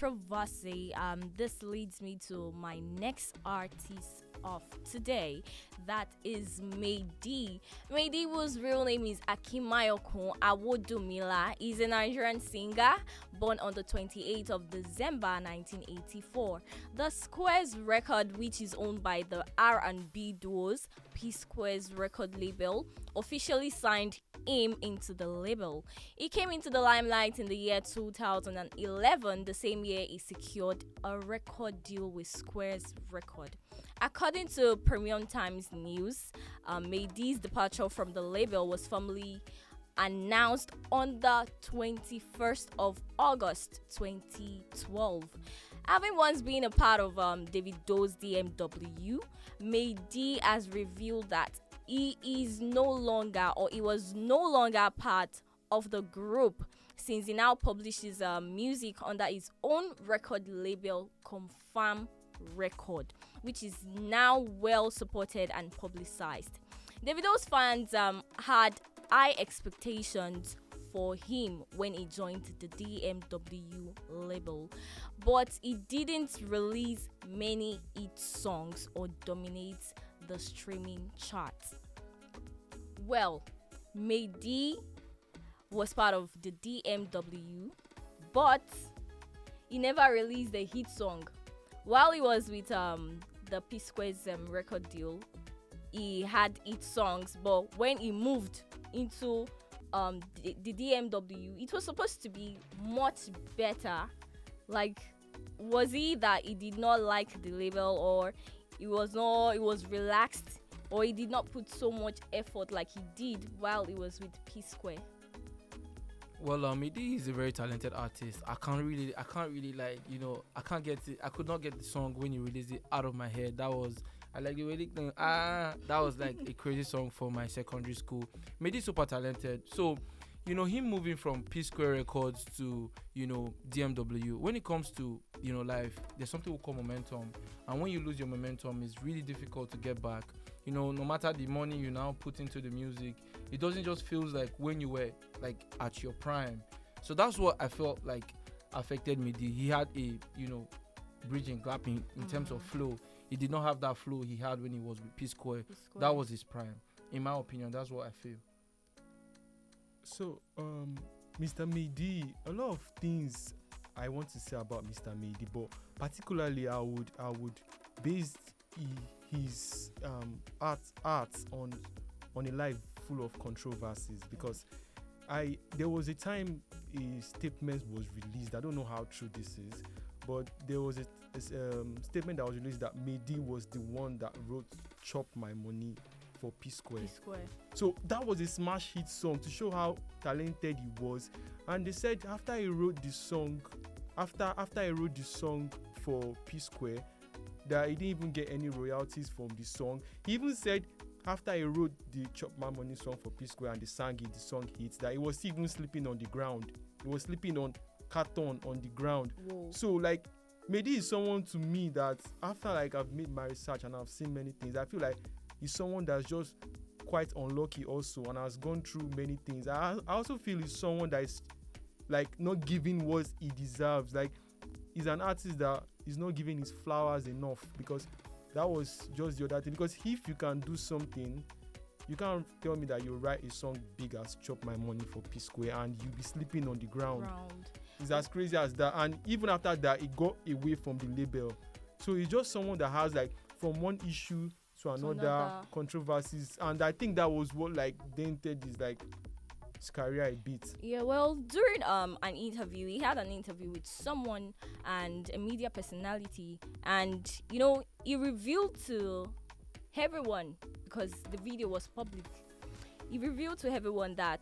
controversy, this leads me to my next artist of today. That is MayD. MayD, whose real name is Akimayokun Awodumila, is a Nigerian singer born on the 28th of December 1984. The Squares record, which is owned by the R&B duos P Square's record label, officially signed him into the label. He came into the limelight in the year 2011, the same year he secured a record deal with Square's record. According to Premium Times News, MayD's departure from the label was formally announced on the 21st of August 2012. Having once been a part of Davido's DMW, MayD has revealed that he was no longer part of the group, since he now publishes music under his own record label, Confirm Record, which is now well supported and publicized. Davido's fans had high expectations for him when he joined the DMW label, but he didn't release many hit songs or dominate the streaming charts. Well, MayD was part of the DMW, but he never released a hit song. While he was with the P Square's record deal, he had hit songs, but when he moved into the DMW, it was supposed to be much better. Like, was he that he did not like the label, or he was relaxed, or he did not put so much effort like he did while he was with P Square? Well, MayD is a very talented artist. I can't really like, I can't get it. I could not get the song when you released it out of my head. That was, I like the way that was like a crazy song for my secondary school. MayD is super talented. So, him moving from P Square Records to, DMW, when it comes to, life, there's something we call momentum. And when you lose your momentum, it's really difficult to get back. No matter the money you now put into the music, it doesn't just feel like when you were like at your prime. So that's what I felt like affected MayD. He had a, bridging gap in terms of flow. He did not have that flow he had when he was with P Square. That was his prime. In my opinion, that's what I feel. So, Mr. MayD, a lot of things I want to say about Mr. MayD, but particularly I would base his art on a life full of controversies, because there was a time a statement was released. I don't know how true this is, but there was a statement that was released that MayD was the one that wrote "Chop My Money" for P Square. So that was a smash hit song to show how talented he was. And they said after he wrote the song for P Square, that he didn't even get any royalties from the song. He even said after he wrote the Chop My Money song for P Square and they sang it, the song hits, that he was even sleeping on the ground. He was sleeping on carton on the ground. Whoa. So like, MayD is someone to me that after like I've made my research and I've seen many things, I feel like he's someone that's just quite unlucky also and has gone through many things. I also feel he's someone that is like not giving what he deserves. Like, he's an artist that is not giving his flowers enough, because that was just the other thing. Because if you can do something, you can't tell me that you write a song big as Chop My Money for P Square and you be sleeping on the ground. It's as crazy as that. And even after that, he got away from the label. So he's just someone that has like from one issue to another controversies, and I think that was what like dented his career a bit. Yeah, well, during an interview, he had an interview with someone and a media personality, and he revealed to everyone, because the video was public, he revealed to everyone that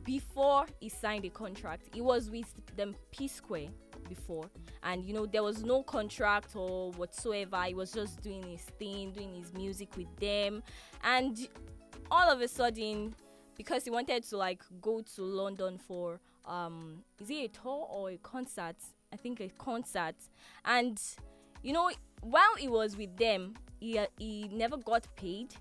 before he signed a contract, he was with them P Square before, and there was no contract or whatsoever. He was just doing his thing, doing his music with them, and all of a sudden, because he wanted to like go to London for is it a tour or a concert? I think a concert. And while he was with them, he never got paid.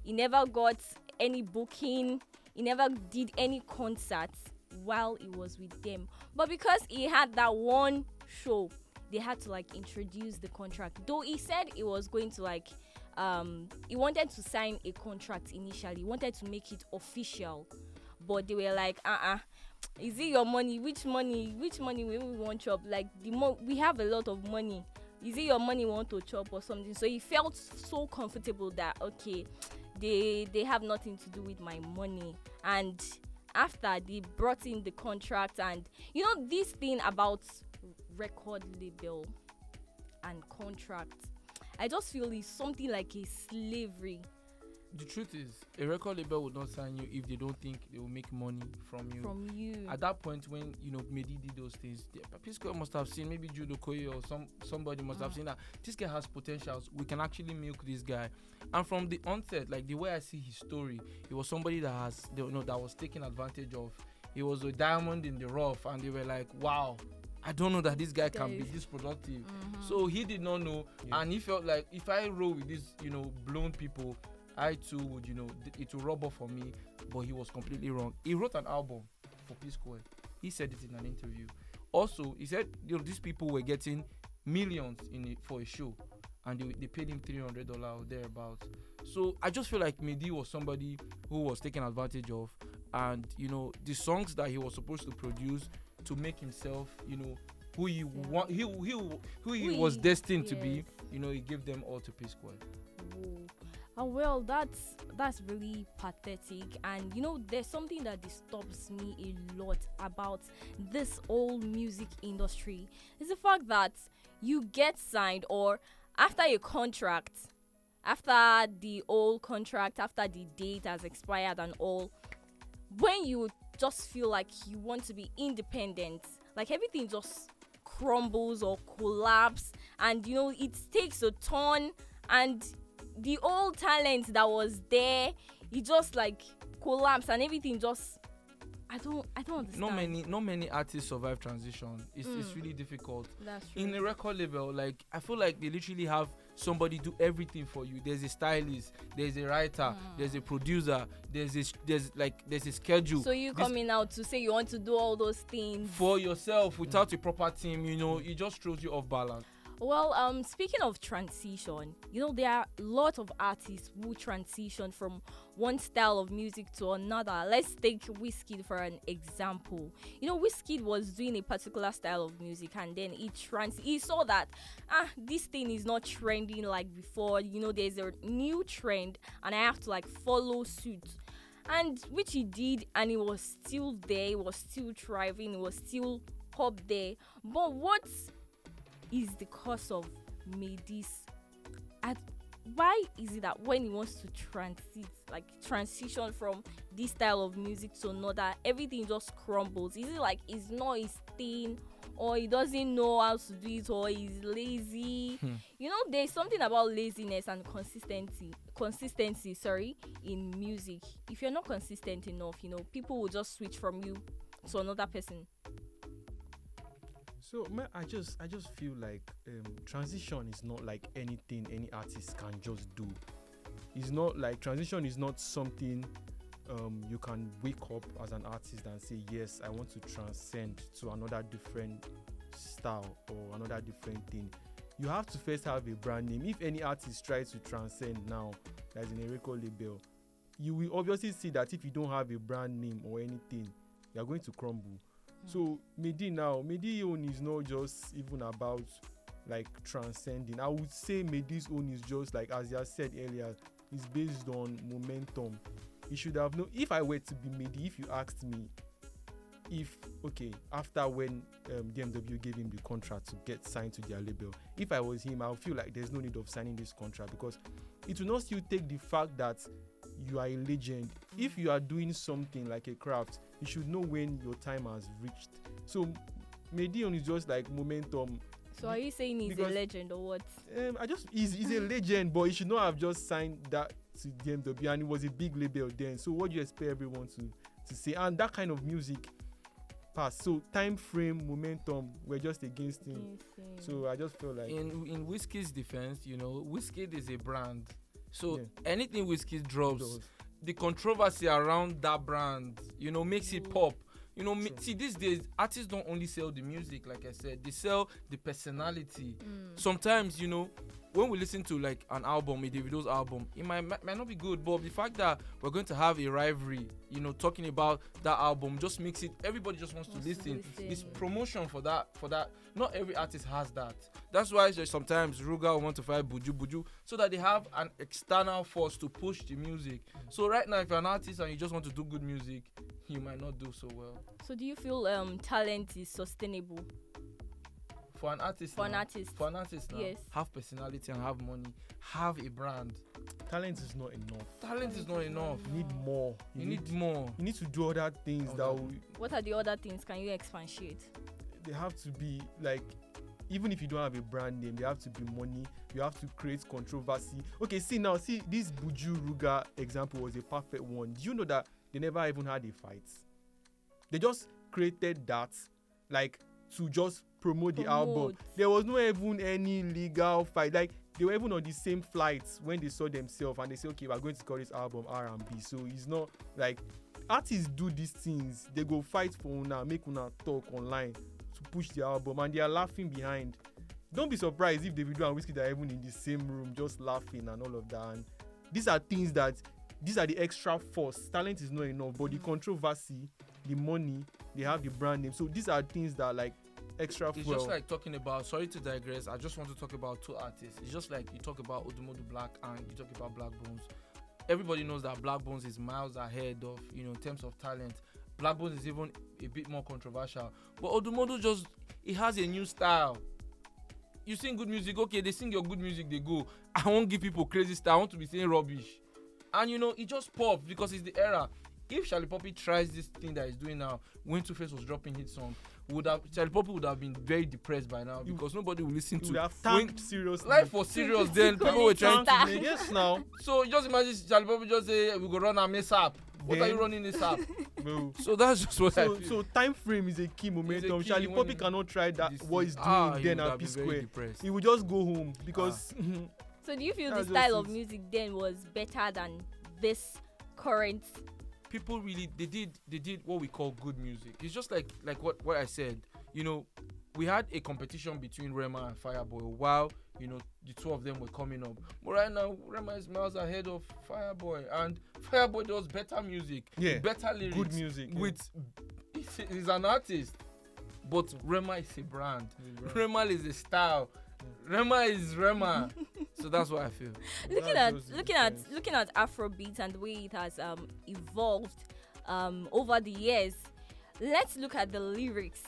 He never got any booking. He never did any concerts. while he was with them. But because he had that one show, they had to like introduce the contract. Though he said he was going to like he wanted to sign a contract initially, he wanted to make it official, but they were like, is it your money? Which money we want chop? Like we have a lot of money. Is it your money we want to chop or something? So he felt so comfortable that okay, they have nothing to do with my money. And after they brought in the contract, and you know this thing about record label and contract, I just feel it's something like a slavery. The truth is, a record label would not sign you if they don't think they will make money from you. At that point, when MayD did those things, Pisco must have seen, maybe Judo Koye or somebody must have seen that this guy has potentials. We can actually milk this guy. And from the onset, like the way I see his story, he was somebody that that was taken advantage of. He was a diamond in the rough, and they were like, wow, I don't know that this guy can be this productive. So he did not know, and he felt like if I roll with these, blown people, I too would, it will rub off for me. But he was completely wrong. He wrote an album for P Square. He said it in an interview. Also, he said these people were getting millions for a show, and they paid him $300 or thereabouts. So I just feel like MayD was somebody who was taken advantage of, and the songs that he was supposed to produce to make himself, who he was destined to be, he gave them all to P Square. Oh, well, that's really pathetic. And there's something that disturbs me a lot about this whole music industry. Is the fact that you get signed, or after a contract, after the old contract, after the date has expired and all, when you just feel like you want to be independent, like everything just crumbles or collapse, and it takes a turn, and the old talent that was there, it just like collapsed, and everything just I don't understand. Not many artists survive transition. It's really difficult. That's true. In a record label, like I feel like they literally have somebody do everything for you. There's a stylist, there's a writer, there's a producer, there's a schedule. So you coming out to say you want to do all those things for yourself without a proper team, it just throws you off balance. Well, speaking of transition, there are a lot of artists who transition from one style of music to another. Let's take Wizkid for an example. Wizkid was doing a particular style of music, and then he saw that this thing is not trending like before. There's a new trend, and I have to like follow suit. And which he did, and he was still there, he was still thriving, he was still up there. But what is the cause of MayD's? Why is it that when he wants to transition from this style of music to another, everything just crumbles? Is it like it's not his thing, or he doesn't know how to do it, or he's lazy? There's something about laziness and consistency in music. If you're not consistent enough, people will just switch from you to another person. So I just feel like transition is not like anything any artist can just do. It's not like transition is not something you can wake up as an artist and say, yes, I want to transcend to another different style or another different thing. You have to first have a brand name. If any artist tries to transcend now, that's in a record label, you will obviously see that if you don't have a brand name or anything, you're going to crumble. So MayD own is not just even about like transcending. I would say MayD's own is just like, as you said earlier, is based on momentum. You should have known. If I were to be MayD, if you asked me, after when DMW gave him the contract to get signed to their label, if I was him, I would feel like there's no need of signing this contract, because it will not still take the fact that you are a legend. If you are doing something like a craft, you should know when your time has reached. So MayD is just like momentum. So are you saying he's a legend or what? He's a legend, but he should not have just signed that to DMW, and it was a big label then. So what do you expect everyone to say? And that kind of music passed. So time frame, momentum, we're just against him. So I just feel like in Wizkid's defense, Wizkid is a brand. So anything Wizkid drops, the controversy around that brand, makes it pop. You know, True. see, these days artists don't only sell the music, like I said, they sell the personality. Sometimes, you know, when we listen to like an album, a Davido's album, it might not be good, but the fact that we're going to have a rivalry, you know, talking about that album just makes it, everybody just wants to listen. It's promotion for that. Not every artist has that. That's why sometimes Ruga will want to fight Buju so that they have an external force to push the music. So right now, if you're an artist and you just want to do good music, you might not do so well. So do you feel talent is sustainable For an artist, for an now, artist? for an artist now, Yes. have personality and have money, have a brand. Talent is not enough. Talent is not enough. You need more. You need more. You need to do other things that will, What are the other things? Can you expatiate? they have to be like, even if you don't have a brand name, there have to be money. You have to create controversy. Okay, see this Buju Ruga example was a perfect one. Do you know that they never even had a fight? They just created that, like, to just promote the album. There was no even any legal fight. Like, they were even on the same flights when they saw themselves and they say, okay, we're going to call this album R&B. So it's not like artists do these things. They go fight for una, make una talk online to push the album, and they are laughing behind. Don't be surprised if Davido and Wizkid are even in the same room just laughing and all of that. And these are things that, these are the extra force. Talent is not enough, but the controversy, the money, they have the brand name. So these are things that, like, extra It's fuel. just like talking about, sorry to digress, I just want to talk about two artists. It's just like you talk about Odumodu Black and you talk about Black Bones. Everybody knows that Black Bones is miles ahead of, you know, in terms of talent. Black Bones is even a bit more controversial. But Odumodu just, he has a new style. You sing good music, okay, they sing your good music, they go. I won't give people crazy style, I want to be saying rubbish. And you know, it just pops because it's the era. If Charlie Poppy tries this thing that he's doing now, when Two-Face was dropping hit song, Charlie Poppy would have been very depressed by now because nobody will listen to. would have tanked seriously. Life was serious then. People were trying to make. Yes, now. So just imagine Charlie Poppy just say, "We go run a mess up." What are you running this up? No. So that's just what I So, feel. so time frame is a key momentum. key Charlie when Poppy cannot try that. This What thing- he's doing he then would at have P been very Square. depressed. He would just go home because So do you feel the That's style just of it. music then was better than this current? People really they did what we call good music. It's just like what I said. You know, we had a competition between Rema and Fireboy while, you know, the two of them were coming up. But right now, Rema is miles ahead of Fireboy, and Fireboy does better music, Yeah, better lyrics, good music. Yeah. with he's an artist, but Rema is a brand. Rema is a style. Rema is Rema. So that's what I feel. Looking at Afrobeat and the way it has evolved over the years, let's look at the lyrics.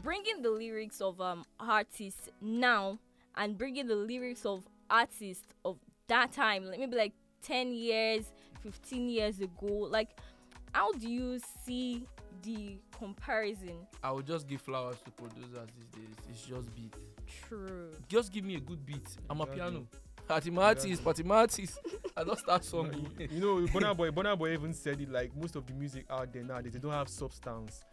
Bringing the lyrics of artists now and bringing the lyrics of artists of that time, like maybe like 10 years, 15 years ago, like how do you see the comparison? I would just give flowers to producers these days. It's just beat. True. Just give me a good beat. I'm a Exactly. piano. Patimatis. I don't start song. You know, Burna Boy even said it, like, most of the music out there nowadays, they don't have substance.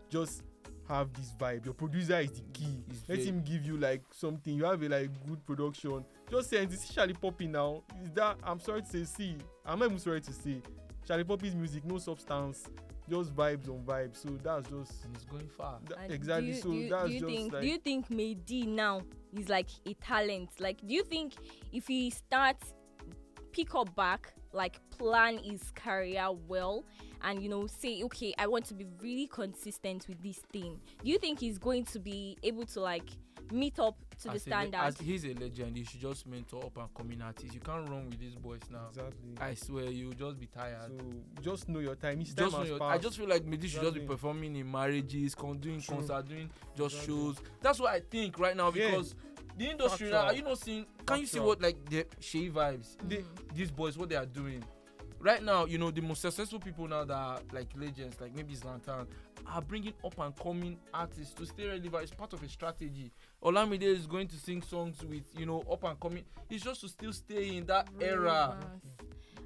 Just have this vibe. Your producer is the key. Let him give you like something. You have a like good production. Just say, this is Charlie Poppy now. Is that, I'm sorry to say, I'm not even sorry to say, Charlie Poppy's music, no substance, just vibes on vibes. So that's just And it's going far. And exactly. do So you, that's do you just think, like, do you think MayD now is like a talent? Like, do you think if he starts pick up back, like plan his career well, and you know say, okay, I want to be really consistent with this thing, do you think he's going to be able to like meet up to the standard? As he's a legend, he should just mentor up and coming artists. You can't run with these boys now. exactly. I swear, you'll just be tired. So just know your time. His time Just know has your, passed. I just feel like maybe should just be Exactly. performing in marriages, doing True. concerts, doing just Exactly. shows. That's what I think right now Yeah. because the industry now, Factual. are you not seeing? Can you see Factual. what like the Shea vibes? These boys, what they are doing right now? You know, the most successful people now that are like legends, like maybe Zlatan, are bringing up and coming artists to stay relevant. It's part of a strategy. Olamide is going to sing songs with, you know, up and coming. It's just to still stay in that era. Relevance.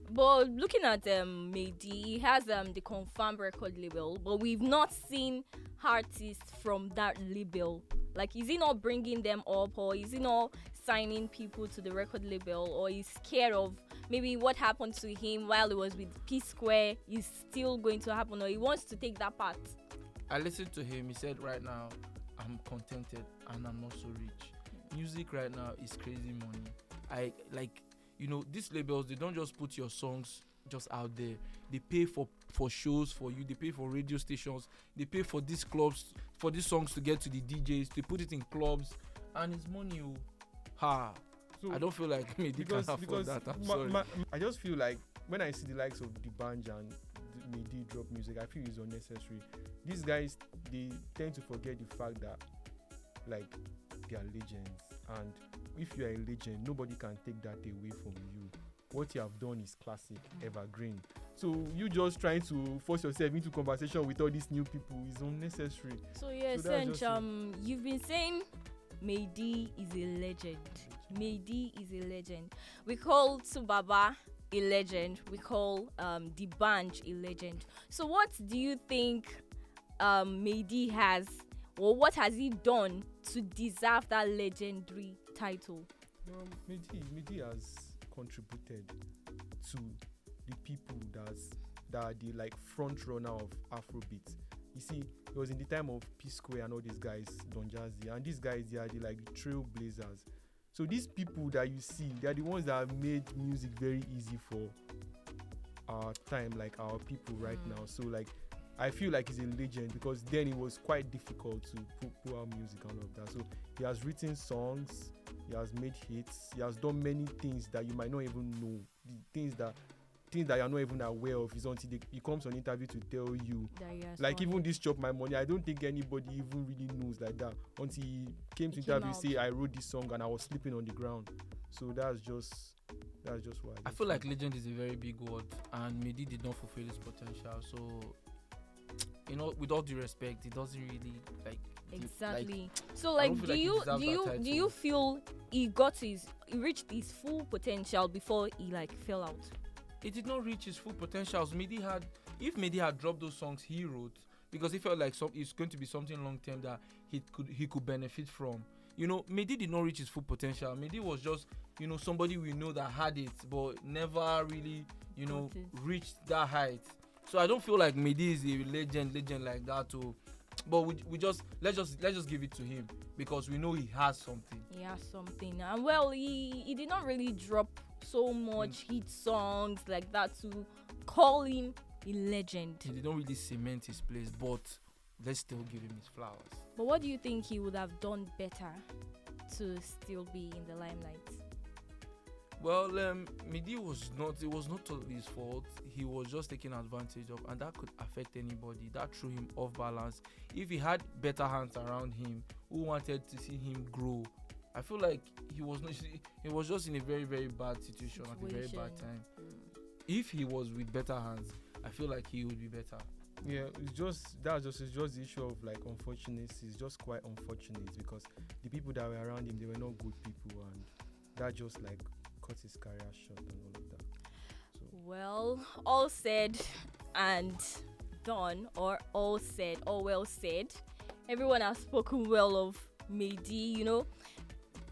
But looking at MayD, he has the confirmed record label, but we've not seen artists from that label. Like, is he not bringing them up, or is he not signing people to the record label, or he's scared of maybe what happened to him while he was with P Square is still going to happen, or he wants to take that part? I listened to him. He said, right now, I'm contented and I'm not so rich. Music right now is crazy money. I like, these labels, they don't just put your songs just out there. They pay for shows for you. They pay for radio stations. They pay for these clubs, for these songs to get to the DJs. They put it in clubs, and it's money. Ha! So I don't feel like MayD can afford that. I'm sorry. I just feel like when I see the likes of D'banj and MayD drop music, I feel it's unnecessary. These guys, they tend to forget the fact that like they are legends, and if you are a legend, nobody can take that away from you. What you have done is classic, evergreen. So you just trying to force yourself into conversation with all these new people is unnecessary. So yes, you've been saying MayD is a legend. MayD is a legend. We call Subaba a legend. We call D'banj a legend. So what do you think MayD has, or what has he done to deserve that legendary title? MayD has contributed to the people that are the like front runner of Afrobeat. You see, it was in the time of P Square and all these guys, Don Jazzy, and these guys, they are the like the trailblazers. So these people that you see, they are the ones that have made music very easy for our time, like our people right now. So like, I feel like he's a legend because then it was quite difficult to put out music and all of that. So he has written songs, he has made hits, he has done many things that you might not even know. The things that you're not even aware of is until he comes on interview to tell you. Like even this Chop My Money, I don't think anybody even really knows like that until he came to interview say I wrote this song and I was sleeping on the ground. So that's just why. I feel like legend is a very big word, and MayD did not fulfill his potential. So, with all due respect, it doesn't really like. Exactly. So like, do you feel he reached his full potential before he like fell out? It did not reach his full potentials. If MayD had dropped those songs he wrote, because he felt like it's going to be something long term that he could benefit from. MayD did not reach his full potential. MayD was just, somebody we know that had it, but never really, reached that height. So I don't feel like MayD is a legend like that too. But let's just give it to him because we know he has something. He has something, and well, he did not really drop so much hit songs like that to call him a legend. He did not really cement his place, but let's still give him his flowers. But what do you think he would have done better to still be in the limelight? Well, MayD was not totally his fault. He was just taken advantage of, and that could affect anybody. That threw him off balance. If he had better hands around him who wanted to see him grow, I feel like he was just in a very, very bad situation at a very bad time. If he was with better hands, I feel like he would be better. Yeah, it's just the issue of like unfortunate. It's just quite unfortunate because the people that were around him, they were not good people, and that just like cut his career short and all of that. So. Well, all said and done, or all well said. Everyone has spoken well of MayD,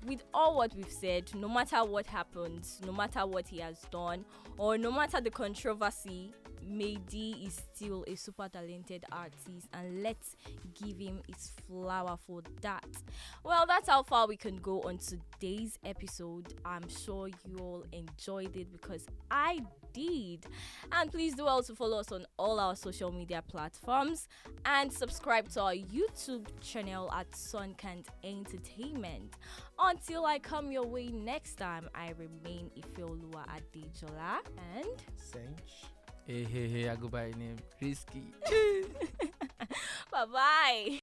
with all what we've said, no matter what happens, no matter what he has done, or no matter the controversy, MayD is still a super talented artist, and let's give him his flower for that. Well, that's how far we can go on today's episode. I'm sure you all enjoyed it because I did. And please do also follow us on all our social media platforms and subscribe to our YouTube channel at Sunkant Entertainment. Until I come your way next time, I remain Ifeoluwa Adejola and Sench. Hey, I go by name Risky. Bye-bye.